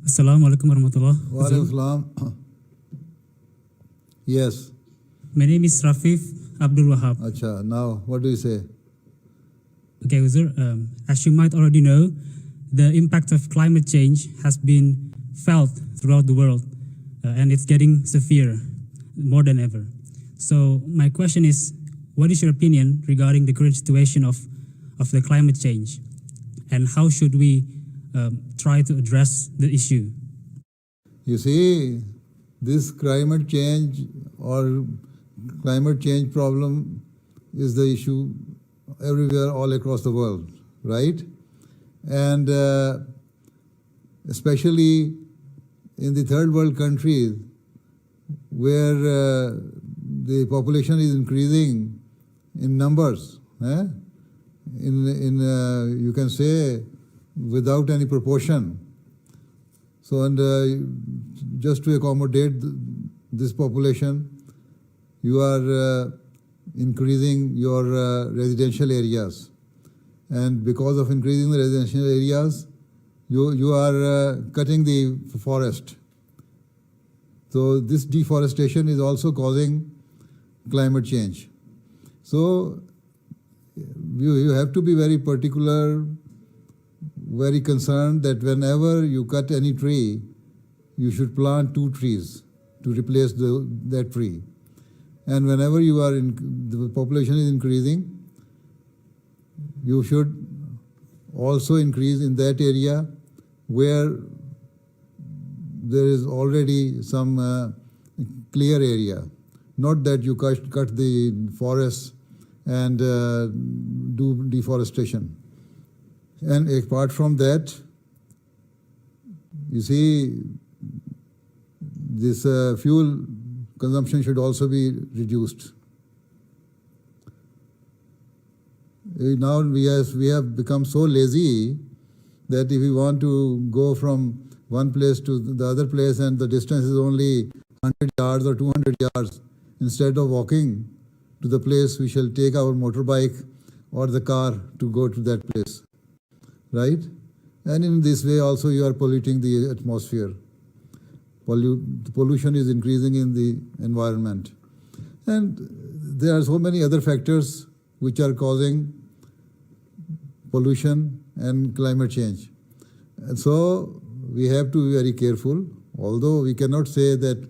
Assalamu alaikum warahmatullah. Wa alaikum salam. Yes. My name is Rafif Abdul Wahab. Acha, now what do you say? Okay, Huzur, as you might already know, the impact of climate change has been felt throughout the world, and it's getting severe more than ever. So my question is, what is your opinion regarding the current situation of the climate change, and how should we try to address the issue? You see, this climate change or climate change problem is the issue everywhere, all across the world, right? And especially in the third world countries where the population is increasing in numbers, you can say without any proportion. So, and just to accommodate this population, you are increasing your residential areas. And because of increasing the residential areas, you are cutting the forest. So this deforestation is also causing climate change. So you have to be very particular, very concerned that whenever you cut any tree, you should plant 2 trees to replace that tree. And whenever the population is increasing, you should also increase in that area where there is already some clear area. Not that you cut the forests and do deforestation. And apart from that, you see, this fuel consumption should also be reduced. Now we have become so lazy that if we want to go from one place to the other place and the distance is only 100 yards or 200 yards, instead of walking to the place, we shall take our motorbike or the car to go to that place, right? And in this way also you are polluting the atmosphere. Pollution is increasing in the environment. And there are so many other factors which are causing pollution and climate change. And so we have to be very careful, although we cannot say that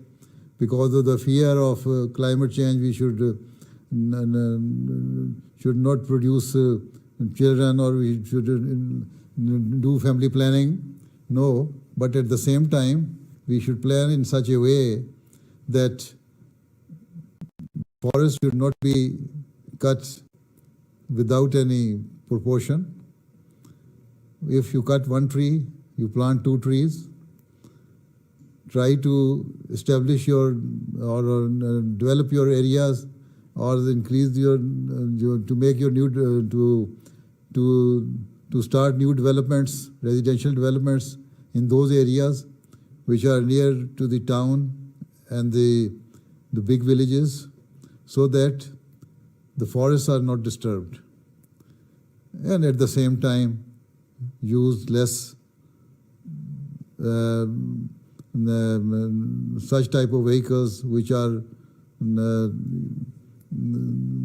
because of the fear of climate change we should not produce children or we should do family planning. No, but at the same time, we should plan in such a way that forests should not be cut without any proportion. If you cut 1 tree, you plant 2 trees. Try to establish or develop your areas or increase your to make your new to start new developments, residential developments in those areas which are near to the town and the big villages, so that the forests are not disturbed. And at the same time, use less such type of vehicles which are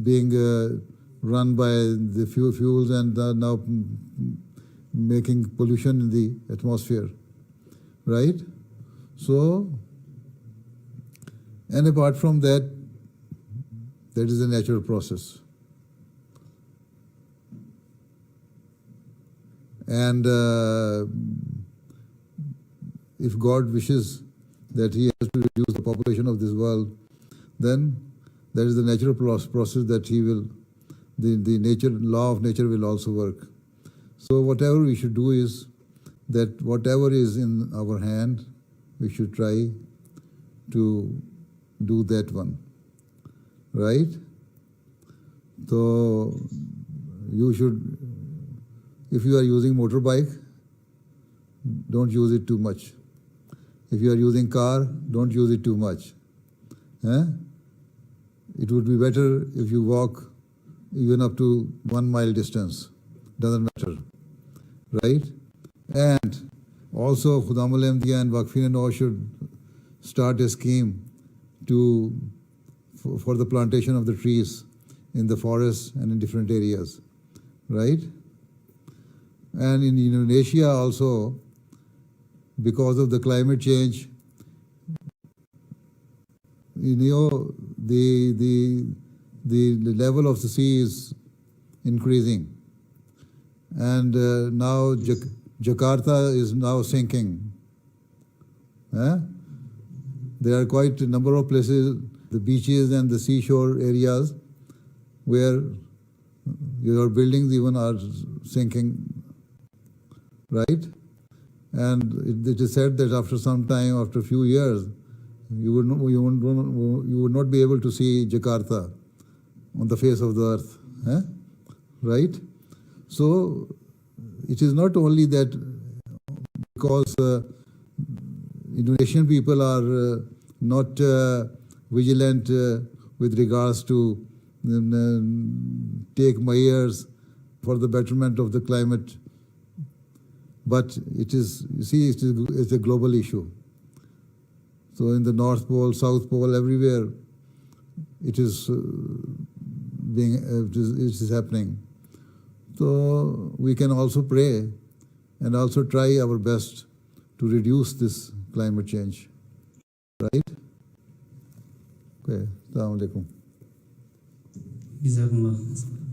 being run by the fuels and are now making pollution in the atmosphere, right? So, and apart from that, that is a natural process. And if God wishes that He has to reduce the population of this world, then there is the natural process that He will, the law of nature will also work. So whatever we should do is that whatever is in our hand, we should try to do that one, right? So you should, if you are using motorbike, don't use it too much. If you are using car, don't use it too much. It would be better if you walk even up to 1 mile distance. Doesn't matter, right? And Also, Khudamul Ahmadiyya and Waqfin Nau should start a scheme for the plantation of the trees in the forests and in different areas, right? And in Indonesia also, because of the climate change, the level of the sea is increasing, and now Jakarta is now sinking. There are quite a number of places, the beaches and the seashore areas, where your buildings even are sinking, right? And it is said that after some time, after a few years, you would not be able to see Jakarta on the face of the earth, right? So it is not only that because Indonesian people are not vigilant with regards to take measures for the betterment of the climate, but it is, you see, it's a global issue. So in the North Pole, South Pole, everywhere, it is happening. So we can also pray and also try our best to reduce this climate change, right? Okay, Assalamu alaikum. Jazakumullah.